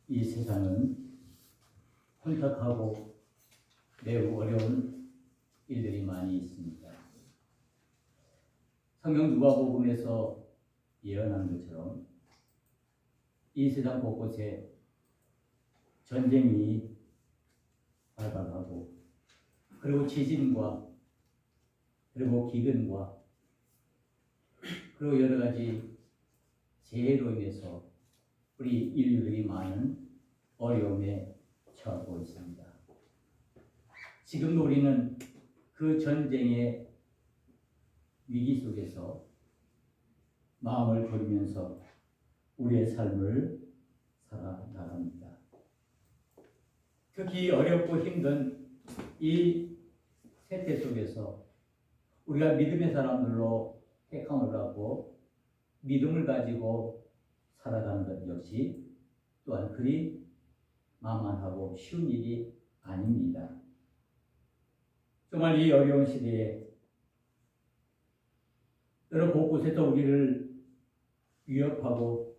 이 세상은 혼탁하고 매우 어려운 일들이 많이 있습니다. 성경 누가복음에서 예언한 것처럼 이 세상 곳곳에 전쟁이 발발하고 그리고 지진과 그리고 기근과 그리고 여러 가지 재해로 인해서 우리 인류들이 많은 어려움에 처하고 있습니다. 지금도 우리는 그 전쟁의 위기 속에서 마음을 졸이면서 우리의 삶을 살아나갑니다. 특히 어렵고 힘든 이 세태 속에서 우리가 믿음의 사람들로 택함을 받고 믿음을 가지고 살아가는 것 역시 또한 그리 만만하고 쉬운 일이 아닙니다. 정말 이 어려운 시대에 여러 곳곳에서 우리를 위협하고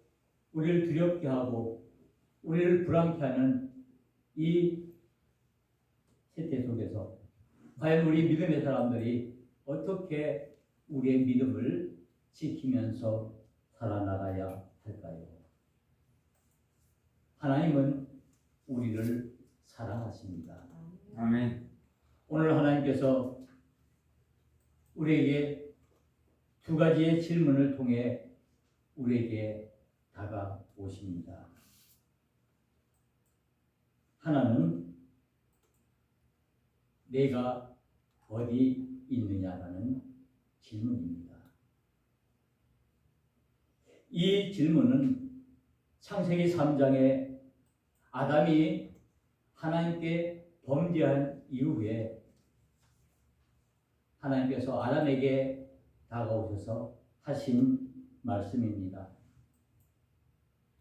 우리를 두렵게 하고 우리를 불안케 하는 이 세태 속에서 과연 우리 믿음의 사람들이 어떻게 우리의 믿음을 지키면서 살아나가야 할까요? 하나님은 우리를 사랑하십니다. 아멘. 오늘 하나님께서 우리에게 두 가지의 질문을 통해 우리에게 다가오십니다. 하나는 내가 어디 있느냐라는 질문입니다. 이 질문은 창세기 3장에 아담이 하나님께 범죄한 이후에 하나님께서 아담에게 다가오셔서 하신 말씀입니다.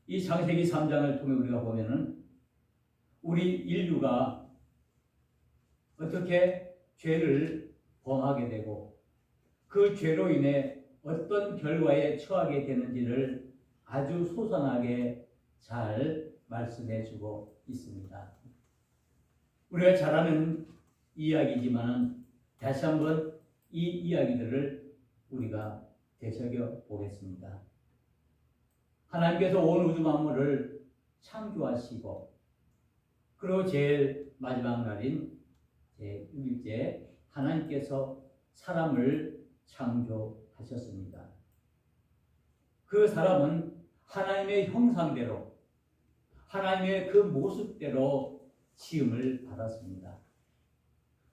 이 창세기 3장을 통해 우리가 보면은 우리 인류가 어떻게 죄를 범하게 되고 그 죄로 인해 어떤 결과에 처하게 되는지를 아주 소상하게 잘 말씀해 주고 있습니다. 우리가 잘 아는 이야기지만 다시 한번 이 이야기들을 우리가 되새겨 보겠습니다. 하나님께서 온 우주 만물을 창조하시고 그리고 제일 마지막 날인 제6일째 하나님께서 사람을 창조하셨습니다. 그 사람은 하나님의 형상대로 하나님의 그 모습대로 지음을 받았습니다.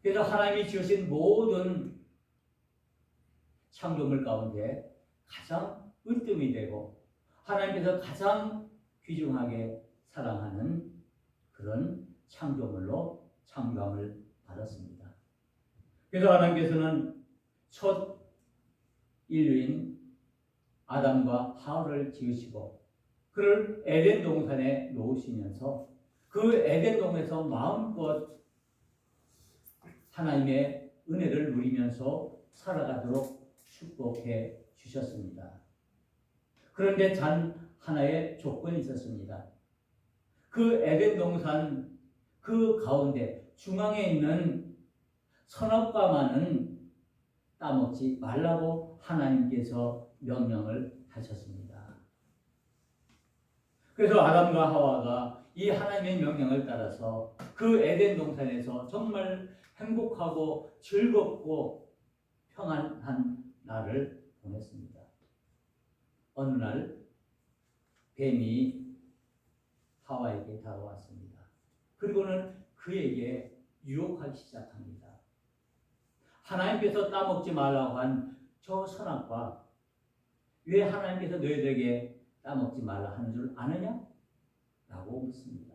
그래서 하나님이 지으신 모든 창조물 가운데 가장 으뜸이 되고 하나님께서 가장 귀중하게 사랑하는 그런 창조물로 창조함을 받았습니다. 그래서 하나님께서는 첫 인류인 아담과 하와를 지으시고 그를 에덴 동산에 놓으시면서 그 에덴 동에서 마음껏 하나님의 은혜를 누리면서 살아가도록 축복해 주셨습니다. 그런데 단 하나의 조건이 있었습니다. 그 에덴 동산 그 가운데 중앙에 있는 선악과만은 따먹지 말라고 하나님께서 명령을 하셨습니다. 그래서 아담과 하와가 이 하나님의 명령을 따라서 그 에덴 동산에서 정말 행복하고 즐겁고 평안한 날을 보냈습니다. 어느 날 뱀이 하와에게 다가왔습니다. 그리고는 그에게 유혹하기 시작합니다. 하나님께서 따먹지 말라고 한 저 선악과 왜 하나님께서 너희들에게 따먹지 말라 하는 줄 아느냐? 라고 묻습니다.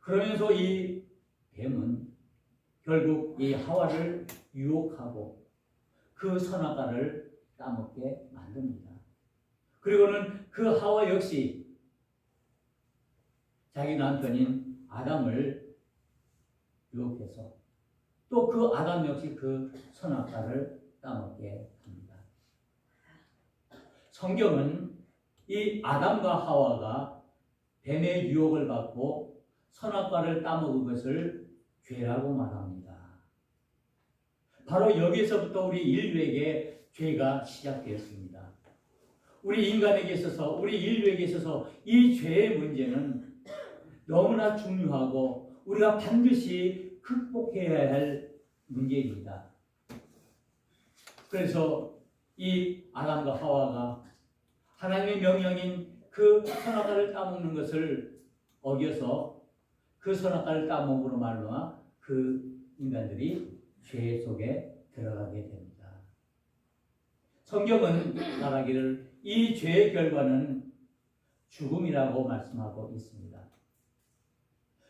그러면서 이 뱀은 결국 이 하와를 유혹하고 그 선악과를 따먹게 만듭니다. 그리고는 그 하와 역시 자기 남편인 아담을 유혹해서 또 그 아담 역시 그 선악과를 따먹게 합니다. 성경은 이 아담과 하와가 뱀의 유혹을 받고 선악과를 따먹은 것을 죄라고 말합니다. 바로 여기서부터 우리 인류에게 죄가 시작되었습니다. 우리 인간에게 있어서, 우리 인류에게 있어서 이 죄의 문제는 너무나 중요하고 우리가 반드시 극복해야 할 문제입니다. 그래서 이 아담과 하와가 하나님의 명령인 그 선악과를 따먹는 것을 어겨서 그 선악과를 따먹음으로 말미암아 그 인간들이 죄 속에 들어가게 됩니다. 성경은 말하기를 이 죄의 결과는 죽음이라고 말씀하고 있습니다.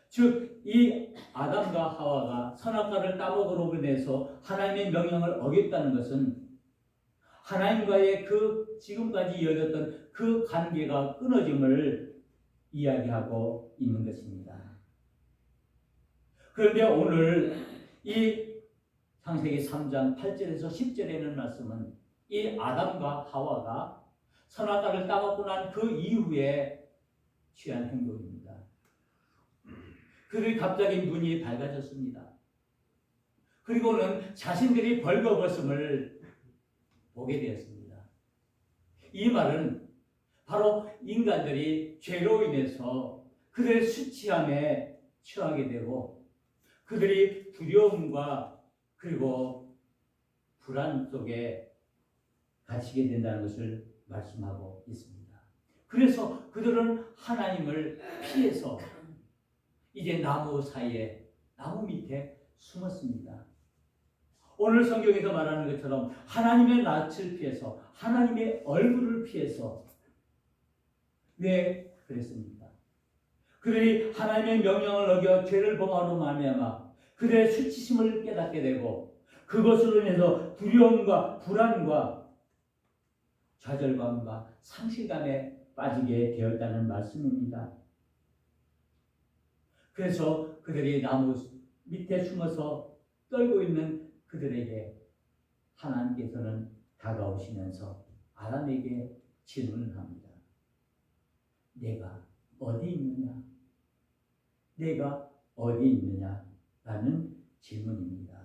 즉, 이 아담과 하와가 선악과를 따먹으로 인해서 하나님의 명령을 어겼다는 것은 하나님과의 그 지금까지 이어졌던 그 관계가 끊어짐을 이야기하고 있는 것입니다. 그런데 오늘 이 창세기 3장 8절에서 10절에는 말씀은 이 아담과 하와가 선악과를 따먹고 난 그 이후에 취한 행동입니다. 그들이 갑자기 눈이 밝아졌습니다. 그리고는 자신들이 벌거벗음을 보게 되었습니다. 이 말은 바로 인간들이 죄로 인해서 그들의 수치함에 처하게 되고 그들이 두려움과 그리고 불안 속에 갇히게 된다는 것을 말씀하고 있습니다. 그래서 그들은 하나님을 피해서 이제 나무 사이에, 나무 밑에 숨었습니다. 오늘 성경에서 말하는 것처럼 하나님의 낯을 피해서, 하나님의 얼굴을 피해서. 왜 그랬습니까? 그들이 하나님의 명령을 어겨 죄를 범함으로 말미암아 그들의 수치심을 깨닫게 되고 그것으로 인해서 두려움과 불안과 좌절감과 상실감에 빠지게 되었다는 말씀입니다. 그래서 그들이 나무 밑에 숨어서 떨고 있는 그들에게 하나님께서는 다가오시면서 아담에게 질문을 합니다. 내가 어디 있느냐? 내가 어디 있느냐? 라는 질문입니다.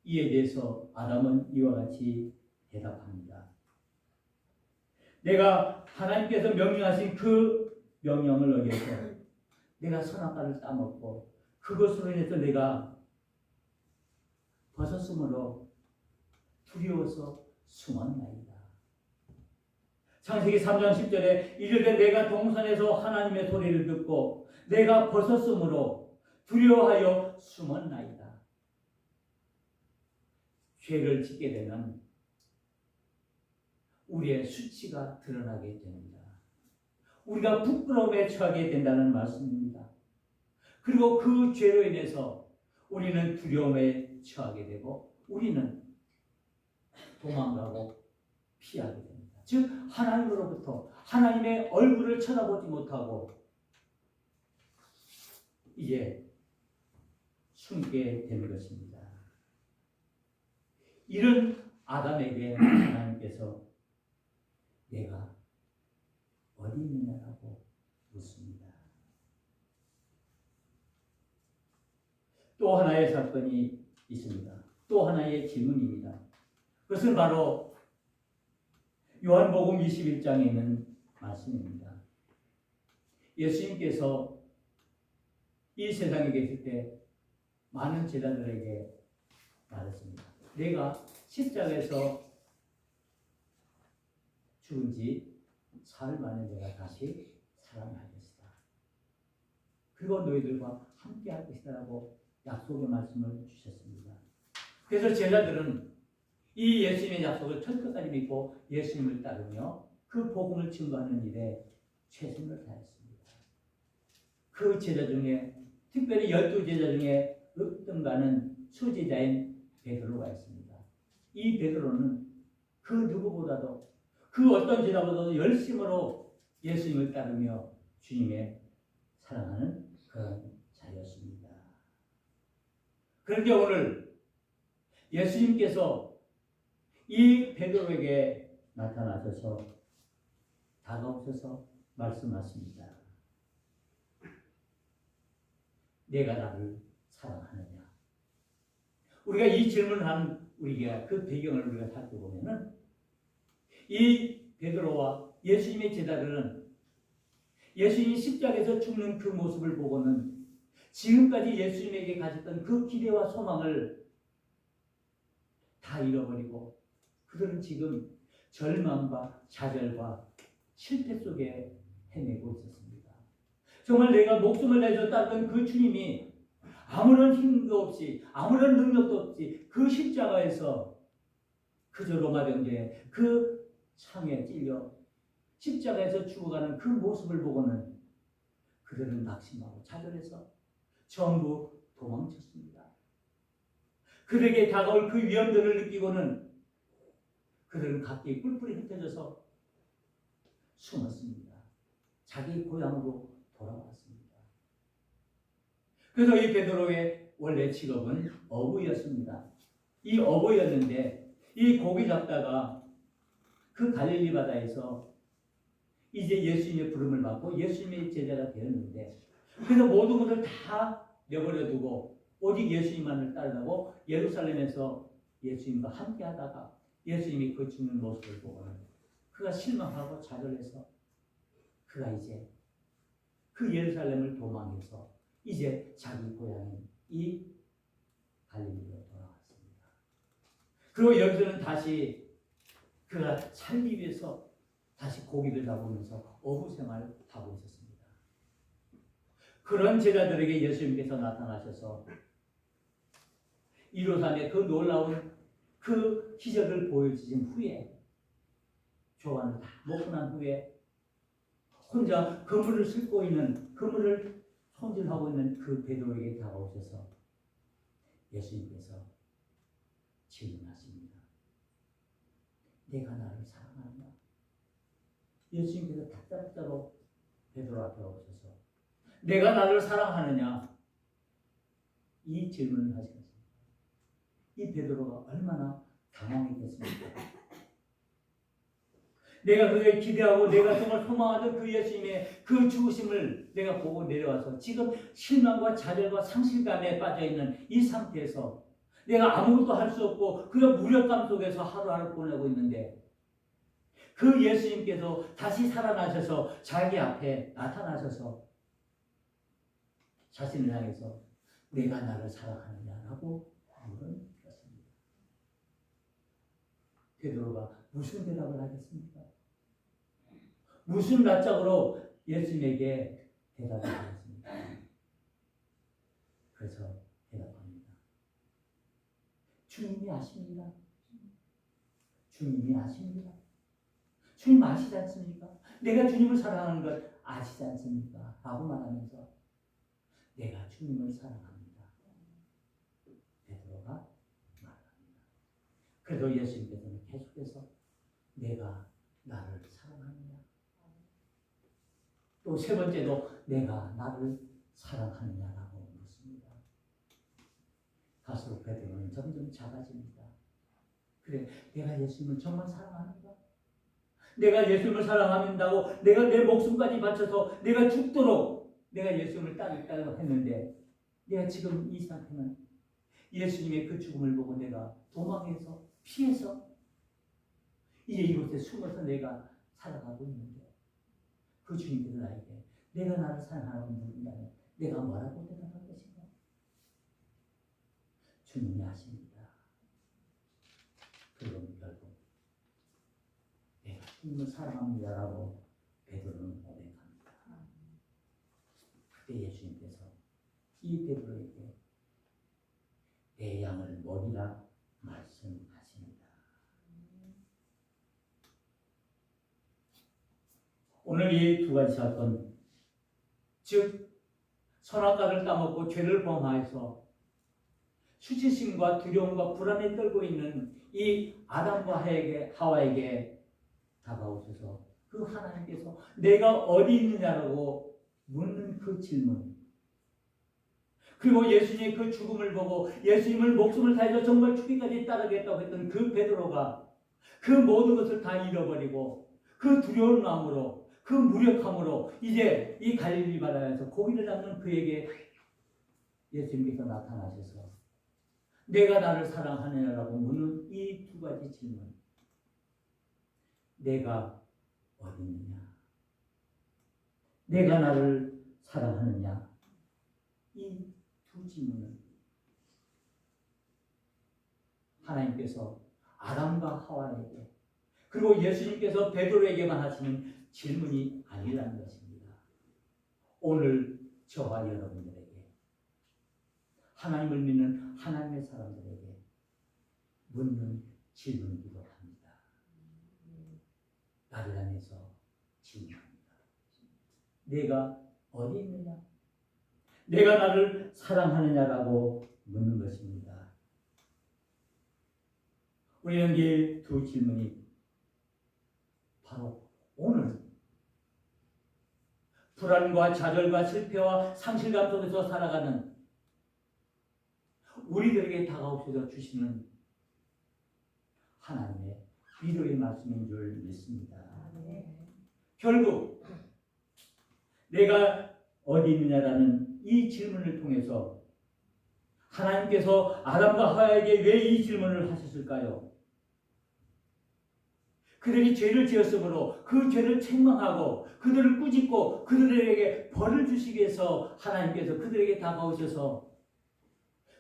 이에 대해서 아담은 이와 같이 대답합니다. 내가 하나님께서 명령하신 그 명령을 어겨서 내가 선악과를 따먹고 그것으로 인해서 내가 벗었으므로 두려워서 숨었나이다. 창세기 3장 10절에 이르되 내가 동산에서 하나님의 소리를 듣고 내가 벗었으므로 두려워하여 숨었나이다. 죄를 짓게 되면 우리의 수치가 드러나게 됩니다. 우리가 부끄러움에 처하게 된다는 말씀입니다. 그리고 그 죄로 인해서 우리는 두려움에 처하게 되고 우리는 도망가고 피하게 됩니다. 즉 하나님으로부터 하나님의 얼굴을 쳐다보지 못하고 이제 숨게 되는 것입니다. 이런 아담에게 하나님께서 내가 어디 있느냐라고 묻습니다. 또 하나의 사건이 있습니다. 또 하나의 질문입니다. 그것은 바로 요한복음 21장에 있는 말씀입니다. 예수님께서 이 세상에 계실 때 많은 제자들에게 말했습니다. 내가 십자가에서 죽은 지 사흘 만에 내가 다시 살아나겠다. 그리고 너희들과 함께 할 것이라고 약속의 말씀을 주셨습니다. 그래서 제자들은 이 예수님의 약속을 철저까지 믿고 예수님을 따르며 그 복음을 증거하는 일에 최선을 다했습니다. 그 제자 중에 특별히 12제자 중에 어떤가는 수제자인 베드로가 있습니다. 이 베드로는 그 누구보다도 그 어떤 제자보다도 열심으로 예수님을 따르며 주님의 사랑하는 그런 자였습니다. 그런데 오늘 예수님께서 이 베드로에게 나타나셔서 다가오셔서 말씀하십니다. 내가 나를 사랑하느냐? 우리가 이 질문을 한 우리가 그 배경을 우리가 살펴보면은 이 베드로와 예수님의 제자들은 예수님이 십자가에서 죽는 그 모습을 보고는 지금까지 예수님에게 가졌던 그 기대와 소망을 다 잃어버리고 그들은 지금 절망과 좌절과 실패 속에 헤매고 있었습니다. 정말 내가 목숨을 내줬다던 그 주님이 아무런 힘도 없이 아무런 능력도 없이 그 십자가에서 그저 로마 병제에 그 창에 찔려 십자가에서 죽어가는 그 모습을 보고는 그들은 낙심하고 좌절해서 전부 도망쳤습니다. 그들에게 다가올 그 위험들을 느끼고는 그들은 각기 뿔뿔이 흩어져서 숨었습니다. 자기 고향으로 돌아왔습니다. 그래서 이 베드로의 원래 직업은 어부였습니다. 이 어부였는데 이 고기 잡다가 그 갈릴리 바다에서 이제 예수님의 부름을 받고 예수님의 제자가 되었는데 그래서 모든 것을 다 내버려 두고 오직 예수님만을 따르고 예루살렘에서 예수님과 함께 하다가 예수님이 그 죽는 모습을 보고는 그가 실망하고 좌절해서 그가 이제 그 예루살렘을 도망해서 이제 자기 고향인 이 갈릴리로 돌아왔습니다. 그리고 여기서는 다시 그가 살기 위해서 다시 고기를 잡으면서 어부 생활을 하고 있었습니다. 그런 제자들에게 예수님께서 나타나셔서 이루산의 그 놀라운 그 기적을 보여주신 후에 조관을 다 먹고 난 후에 혼자 그물을 싣고 있는 그물을 손질하고 있는 그 베드로에게 다가오셔서 예수님께서 질문하십니다. 내가 나를 사랑하느냐? 예수님께서 다짜고짜로 베드로 앞에 오셔서 내가 나를 사랑하느냐? 이 질문을 하셨습니다. 이 베드로가 얼마나 당황했겠습니까? 내가 그를 기대하고 내가 정말 소망하던 그 예수님의 그 죽으심을 내가 보고 내려와서 지금 실망과 좌절과 상실감에 빠져있는 이 상태에서 내가 아무것도 할 수 없고 그런 무력감 속에서 하루하루 보내고 있는데 그 예수님께서 다시 살아나셔서 자기 앞에 나타나셔서 자신을 향해서 내가 나를 사랑하느냐라고 물은 것입니다. 베드로가 무슨 대답을 하겠습니까? 무슨 낯짝으로 예수님에게 대답을 하겠습니까? 그래서 대답합니다. 주님이 아십니다. 주님이 아십니다. 주님 아시지 않습니까? 내가 주님을 사랑하는 걸 아시지 않습니까? 라고 말하면서 내가 주님을 사랑합니다. 베드로가 말합니다. 그래도 예수님께서는 계속해서 내가 나를 사랑하느냐? 또 세 번째도 내가 나를 사랑하느냐라고 묻습니다. 갈수록 베드로는 점점 작아집니다. 그래, 내가 예수님을 정말 사랑하는가? 내가 예수님을 사랑한다고 내가 내 목숨까지 바쳐서 내가 죽도록 내가 예수님을 따르겠다고 했는데 내가 지금 이 상태는 예수님의 그 죽음을 보고 내가 도망해서 피해서 이제 이곳에 숨어서 내가 살아가고 있는데 그 주님께서 나에게 내가 나를 사랑하라고 물은다면 내가 뭐라고 대답할 것인가? 주님이 아십니다. 그리고 결국 내가 주님을 사랑합니다라고 베드로는 고백합니다. 그때 예수님께서 이 베드로에게 내 양을 먹이라 말씀하십니다. 오늘 이 두 가지 사건, 즉 선악과를 따먹고 죄를 범하여서 수치심과 두려움과 불안에 떨고 있는 이 아담과 하와에게 다가오셔서 그 하나님께서 내가 어디 있느냐라고 묻는 그 질문, 그리고 예수님의 그 죽음을 보고 예수님을 목숨을 다해서 정말 죽기까지 따르겠다고 했던 그 베드로가 그 모든 것을 다 잃어버리고 그 두려운 마음으로 그 무력함으로 이제 이 갈릴리 바다에서 고기를 잡는 그에게 예수님께서 나타나셔서 내가 나를 사랑하느냐라고 묻는 이 두 가지 질문. 내가 어디 있느냐? 내가 나를 사랑하느냐? 이 두 질문은 하나님께서 아담과 하와에게 그리고 예수님께서 베드로에게만 하시는 질문이 아니라는 것입니다. 오늘 저와 여러분들에게 하나님을 믿는 하나님의 사람들에게 묻는 질문이기도 합니다. 나를 향해서 질문합니다. 내가 어디 있느냐? 내가 나를 사랑하느냐라고 묻는 것입니다. 우리는 이 두 질문이 바로 오늘 불안과 좌절과 실패와 상실감 속에서 살아가는 우리들에게 다가오셔서 주시는 하나님의 위로의 말씀인 줄 믿습니다. 결국 내가 어디 있느냐라는 이 질문을 통해서 하나님께서 아담과 하와에게 왜 이 질문을 하셨을까요? 그들이 죄를 지었으므로 그 죄를 책망하고 그들을 꾸짖고 그들에게 벌을 주시기 위해서 하나님께서 그들에게 다가오셔서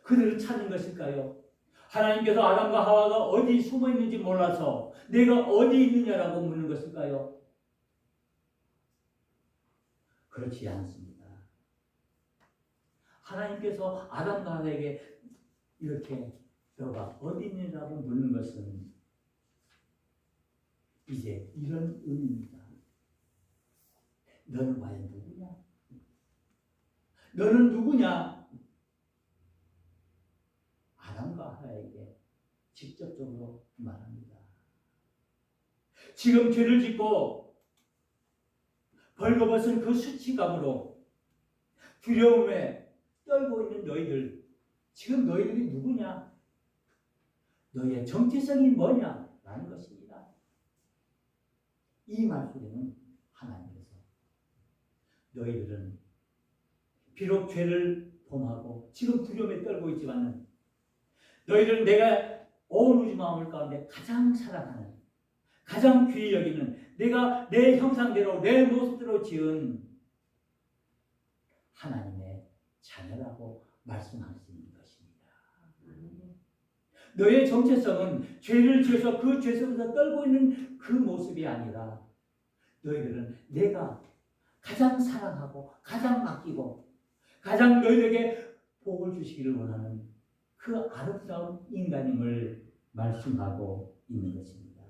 그들을 찾는 것일까요? 하나님께서 아담과 하와가 어디 숨어 있는지 몰라서 내가 어디 있느냐라고 묻는 것일까요? 그렇지 않습니다. 하나님께서 아담과 하와에게 이렇게 너가 어디 있느냐고 묻는 것은 이제 이런 의미입니다. 너는 과연 누구냐? 너는 누구냐? 아담과 하와에게 직접적으로 말합니다. 지금 죄를 짓고 벌거벗은 그 수치감으로 두려움에 떨고 있는 너희들, 지금 너희들이 누구냐? 너희의 정체성이 뭐냐? 라는 것입니다. 이 말 속에는 하나님께서 너희들은 비록 죄를 범하고 지금 두려움에 떨고 있지만 너희들은 내가 온 우주 마음을 가운데 가장 사랑하는, 가장 귀히 여기는, 내가 내 형상대로 내 모습대로 지은 하나님의 자녀라고 말씀할 수 있는 것입니다. 너의 정체성은 죄를 지어서 그 죄 속에서 떨고 있는 그 모습이 아니라 너희들은 내가 가장 사랑하고 가장 아끼고 가장 너희들에게 복을 주시기를 원하는 그 아름다운 인간임을 말씀하고 있는 것입니다.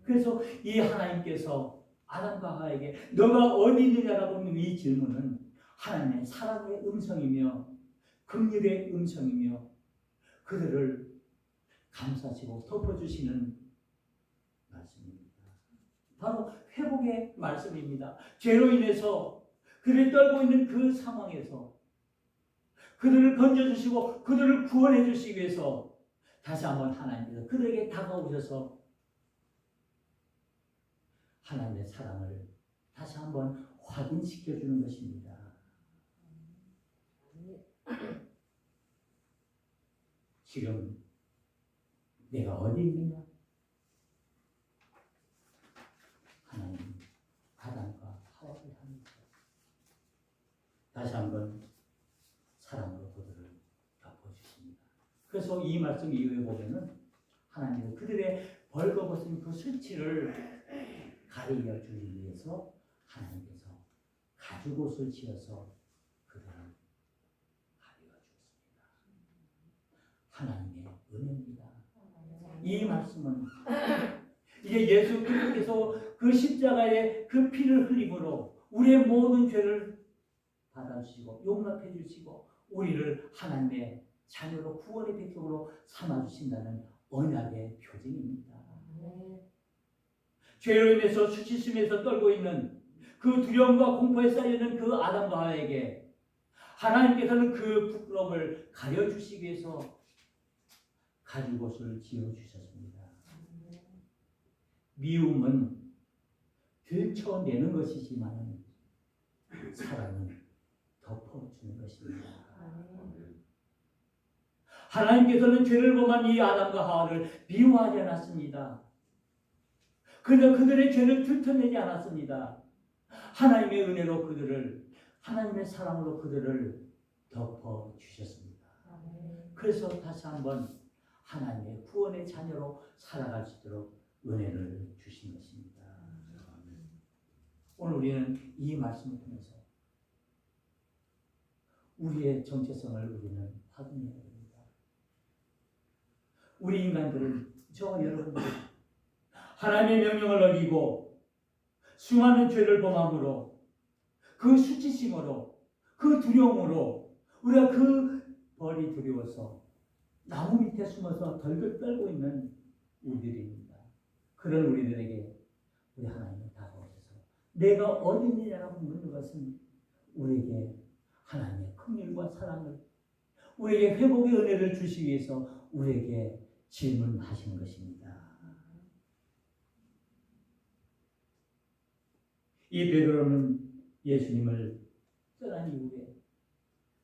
그래서 이 하나님께서 아담과 하와에게 너가 어디 있느냐라고 묻는 이 질문은 하나님의 사랑의 음성이며 긍휼의 음성이며 그들을 감싸시고 덮어주시는 말씀입니다. 바로 회복의 말씀입니다. 죄로 인해서 그들이 떨고 있는 그 상황에서 그들을 건져주시고 그들을 구원해 주시기 위해서 다시 한번 하나님께서 그들에게 다가오셔서 하나님의 사랑을 다시 한번 확인시켜 주는 것입니다. 지금 내가 어디 있느냐? 하나님 아담과 하와를 향해서 다시 한번 사랑으로 그들을 덮어주십니다. 그래서 이 말씀 이후에 보면은 하나님은 그들의 벌거벗은 그 수치를 가리려 주기 위해서 하나님께서 가죽옷을 지어서 그들을 가리려 주었습니다. 하나님의 은혜입니다. 이 말씀은 이제 예수 그리스도께서 그 십자가에 그 피를 흘림으로 우리의 모든 죄를 받아주시고 용납해 주시고 우리를 하나님의 자녀로 구원의 백성으로 삼아주신다는 언약의 표징입니다. 죄로 인해서 수치심에서 떨고 있는 그 두려움과 공포에 쌓여있는 그 아담과 하와에게 하나님께서는 그 부끄러움을 가려주시기 위해서 가죽옷을 지어주셨습니다. 미움은 들춰내는 것이지만 사랑은 덮어주는 것입니다. 하나님께서는 죄를 범한 이 아담과 하와를 미워하지 않았습니다. 그러나 그들의 죄를 들춰내지 않았습니다. 하나님의 은혜로 그들을, 하나님의 사랑으로 그들을 덮어주셨습니다. 그래서 다시 한번 하나님의 구원의 자녀로 살아갈 수 있도록 은혜를 주신 것입니다. 오늘 우리는 이 말씀을 통해서 우리의 정체성을 우리는 확인해야 됩니다. 우리 인간들은, 저와 여러분들, 하나님의 명령을 어기고 수많은 죄를 범함으로, 그 수치심으로, 그 두려움으로 우리가 그 벌이 두려워서 나무 밑에 숨어서 덜덜 떨고 있는 우리들입니다. 그런 우리들에게 우리 하나님은 다가오셔서 내가 어디 있느냐라고 묻는 것은 우리에게 하나님의 긍휼과 사랑을, 우리에게 회복의 은혜를 주시기 위해서 우리에게 질문하시는 것입니다. 이 베드로는 예수님을 떠난 이후에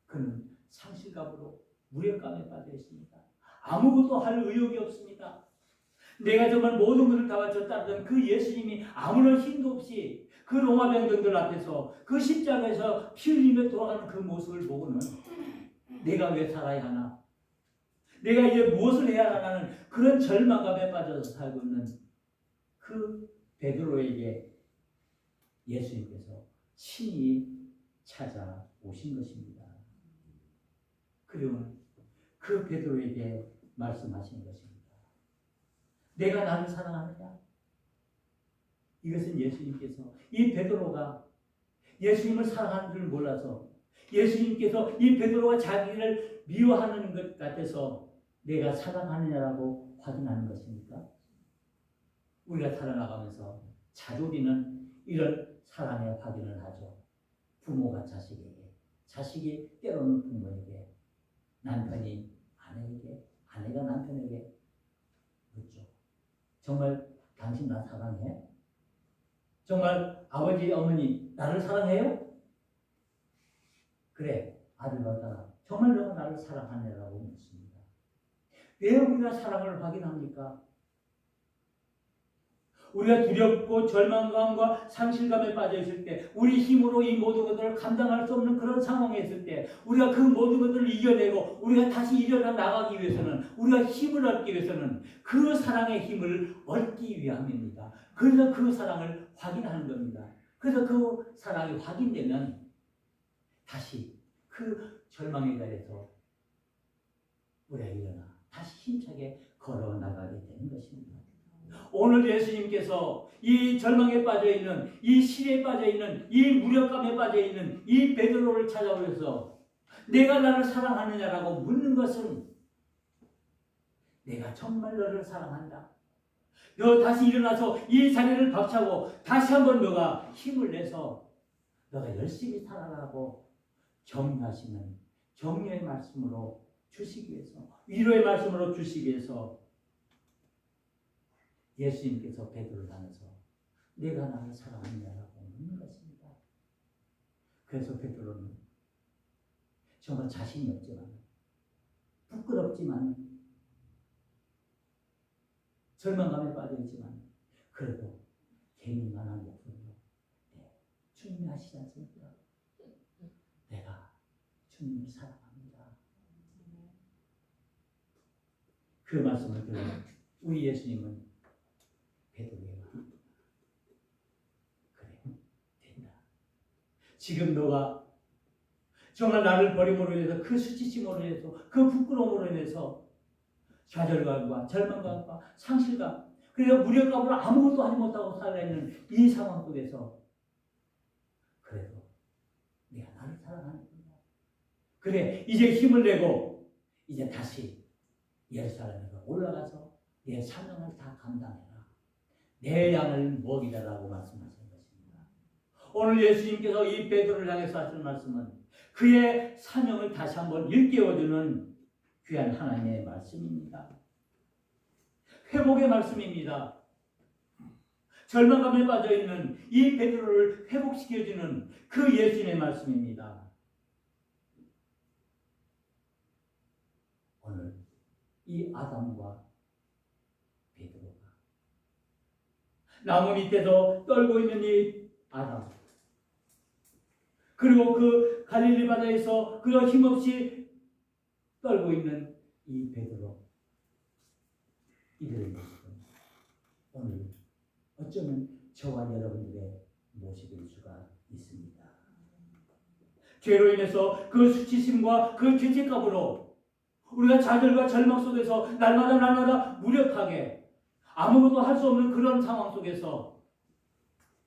그는 상실감으로 무력감에 빠져 있습니다. 아무것도 할 의욕이 없습니다. 내가 정말 모든 것을 다 바쳤다던 그 예수님이 아무런 힘도 없이 그 로마 병정들 앞에서 그 십자가에서 피 흘리며 돌아가는 그 모습을 보고는 내가 왜 살아야 하나? 내가 이제 무엇을 해야 하나는 그런 절망감에 빠져서 살고 있는 그 베드로에게 예수님께서 친히 찾아오신 것입니다. 그리고 그 베드로에게 말씀하신 것입니다. 내가 나를 사랑하느냐? 이것은 예수님께서, 이 베드로가 예수님을 사랑하는 줄 몰라서, 예수님께서 이 베드로가 자기를 미워하는 것 같아서 내가 사랑하느냐라고 확인하는 것입니까? 우리가 살아나가면서 자주 우리는 이런 사랑의 확인을 하죠. 부모가 자식에게, 자식이 때로는 부모에게, 남편이 아내에게, 아내가 남편에게 묻죠. 정말 당신 나 사랑해? 정말 아버지, 어머니 나를 사랑해요? 그래, 아들과 딸아, 정말 너가 나를 사랑하느냐라고 묻습니다. 왜 우리가 사랑을 확인합니까? 우리가 두렵고 절망감과 상실감에 빠져 있을 때, 우리 힘으로 이 모든 것들을 감당할 수 없는 그런 상황에 있을 때, 우리가 그 모든 것들을 이겨내고 우리가 다시 일어나 나가기 위해서는, 우리가 힘을 얻기 위해서는 그 사랑의 힘을 얻기 위함입니다. 그래서 그 사랑을 확인하는 겁니다. 그래서 그 사랑이 확인되면 다시 그 절망의 자리에서 우리가 일어나 다시 힘차게 걸어 나가게 되는 것입니다. 오늘 예수님께서 이 절망에 빠져있는, 이 실에 빠져있는, 이 무력감에 빠져있는 이 베드로를 찾아오셔서 내가 나를 사랑하느냐라고 묻는 것은, 내가 정말 너를 사랑한다, 너 다시 일어나서 이 자리를 박차고 다시 한번 너가 힘을 내서 너가 열심히 살아라고 격려하시는 격려의 말씀으로 주시기 위해서, 위로의 말씀으로 주시기 위해서 예수님께서 베드로를 향해서 내가 나를 사랑하느냐라고 묻는 것입니다. 그래서 베드로는 정말 자신이 없지만, 부끄럽지만, 절망감에 빠져있지만, 그래도 개민만한 목소리로 주님이 하시지 않습니까? 내가 주님을 사랑합니다. 그 말씀을 들은 우리 예수님은 베드로에게 그래, 된다. 지금 너가 정말 나를 버림으로 인해서, 그 수치심으로 인해서, 그 부끄러움으로 인해서 좌절감과 절망감과 상실감, 그래서 무력감으로 아무것도 하지 못하고 살아있는 이 상황 속에서 그래도 내가 나를 사랑하는구나. 그래, 이제 힘을 내고 이제 다시 예루살렘으로 올라가서 내 사명을 다 감당해라. 내 양을 먹이라라고 말씀하신 것입니다. 오늘 예수님께서 이 베드로를 향해서 하시는 말씀은 그의 사명을 다시 한번 일깨워주는 귀한 하나님의 말씀입니다. 회복의 말씀입니다. 절망감에 빠져 있는 이 베드로를 회복시켜주는 그 예수님의 말씀입니다. 오늘 이 아담과 베드로가 나무 밑에서 떨고 있는 이 아담, 그리고 그 갈릴리 바다에서 그저 힘없이 떨고 있는 이 베드로, 이들의 모습은 오늘 어쩌면 저와 여러분들의 모습일 수가 있습니다. 죄로 인해서 그 수치심과 그 죄책감으로 우리가 좌절과 절망 속에서 날마다 무력하게 아무것도 할 수 없는 그런 상황 속에서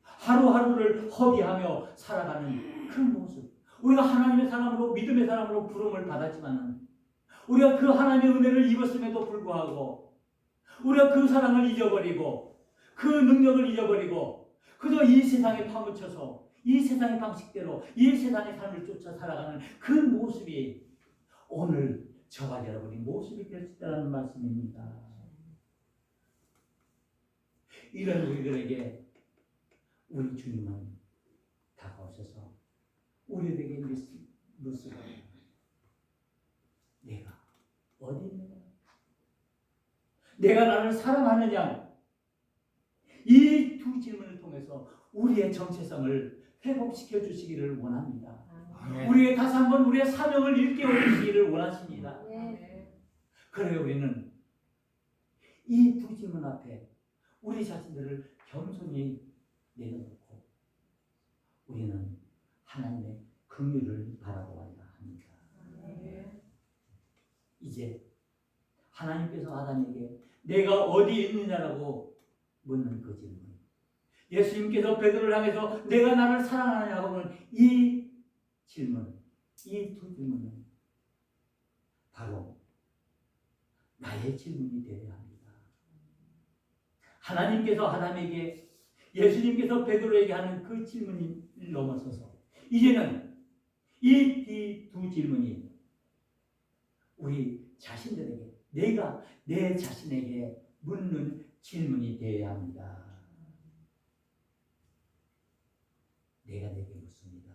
하루하루를 허비하며 살아가는 그 모습, 우리가 하나님의 사람으로, 믿음의 사람으로 부름을 받았지만 우리가 그 하나님의 은혜를 입었음에도 불구하고 우리가 그 사랑을 잊어버리고 그 능력을 잊어버리고 그저 이 세상에 파묻혀서 이 세상의 방식대로 이 세상의 삶을 쫓아 살아가는 그 모습이 오늘 저와 여러분의 모습이 될 수 있다는 말씀입니다. 이런 우리들에게 우리 주님은 다가오셔서 우리에게 묻습니다. 내가 어디 있느냐? 내가 나를 사랑하느냐? 이 두 질문을 통해서 우리의 정체성을 회복시켜 주시기를 원합니다. 우리의 다시 한번 우리의 사명을 일깨워 주시기를 원하십니다. 그래요, 우리는 이 두 질문 앞에 우리 자신들을 겸손히 내려놓고 우리는 하나님의 긍휼을 바라보아야 합니다. 이제 하나님께서 아담에게 내가 어디 있느냐라고 묻는 그 질문, 예수님께서 베드로를 향해서 내가 나를 사랑하느냐고 묻는 이 질문, 이 두 질문은 바로 나의 질문이 되어야 합니다. 하나님께서 아담에게, 예수님께서 베드로에게 하는 그 질문을 넘어서서 이제는 이 두 질문이 우리 자신들에게, 내가 내 자신에게 묻는 질문이 되어야 합니다. 내가 내게 묻습니다.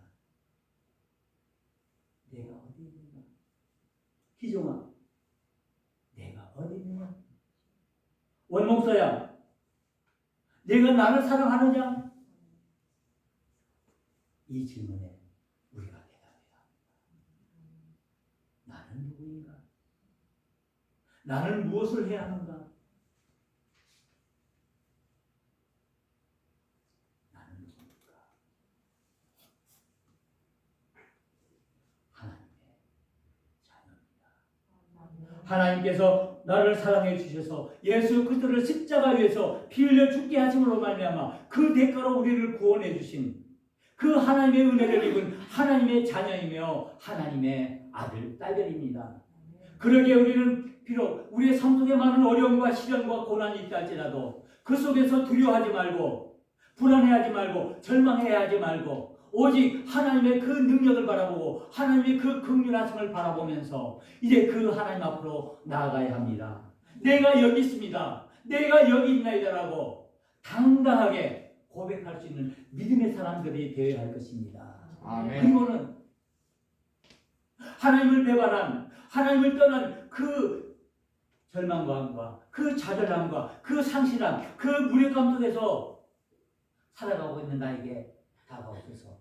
내가 어디 있느냐? 희종아, 내가 어디 있느냐? 원목사야, 내가 나를 사랑하느냐? 이 질문에 우리가 대답해야 합니다. 나는 누구인가? 나는 무엇을 해야 하는가? 나는 누구인가? 하나님의 자녀입니다. 하나님께서 나를 사랑해 주셔서 예수 그리스도를 십자가 위에서 피 흘려 죽게 하심으로 말미암아 그 대가로 우리를 구원해 주신 그 하나님의 은혜를 입은 하나님의 자녀이며 하나님의 아들, 딸들입니다. 그러기에 우리는 비록 우리의 삶 속에 많은 어려움과 시련과 고난이 있다 할지라도 그 속에서 두려워하지 말고 불안해하지 말고 절망해하지 말고 오직 하나님의 그 능력을 바라보고 하나님의 그 긍휼하심을 바라보면서 이제 그 하나님 앞으로 나아가야 합니다. 내가 여기 있습니다. 내가 여기 있나이다라고 당당하게 고백할 수 있는 믿음의 사람들이 되어야 할 것입니다. 아멘. 그리고는 하나님을 배반한, 하나님을 떠난 그 절망감과 그 좌절함과 그 상실함, 그 무력감 속에서 살아가고 있는 나에게 다가오셔서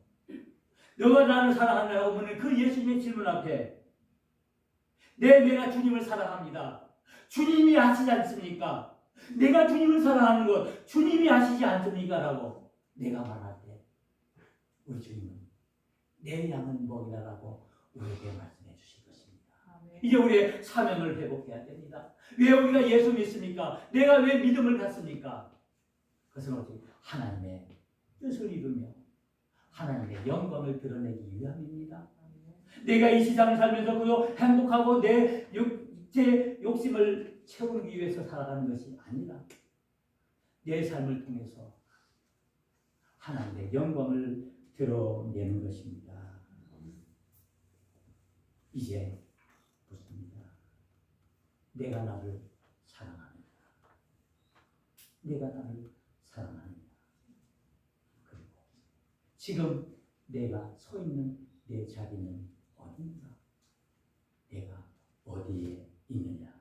너가 나를 사랑하느냐고 묻는 그 예수님의 질문 앞에 내가 주님을 사랑합니다. 주님이 아시지 않습니까? 내가 주님을 사랑하는 것 주님이 아시지 않습니까? 라고 내가 말할 때 우리 주님은 내 양은 먹이라라고 우리에게 말씀해 주실 것입니다. 이제 우리의 사명을 회복해야 됩니다. 왜 우리가 예수 믿습니까? 내가 왜 믿음을 갖습니까? 그것은 오직 하나님의 뜻을 이루며 하나님의 영광을 드러내기 위함입니다. 내가 이 세상을 살면서 그저 행복하고 내 육체 욕심을 채우기 위해서 살아가는 것이 아니라 내 삶을 통해서 하나님의 영광을 드러내는 것입니다. 이제 묻습니다. 내가 나를 사랑하느냐? 내가 나를 사랑하느냐? 지금 내가 서 있는 내 자리는 어딘가? 내가 어디에 있느냐?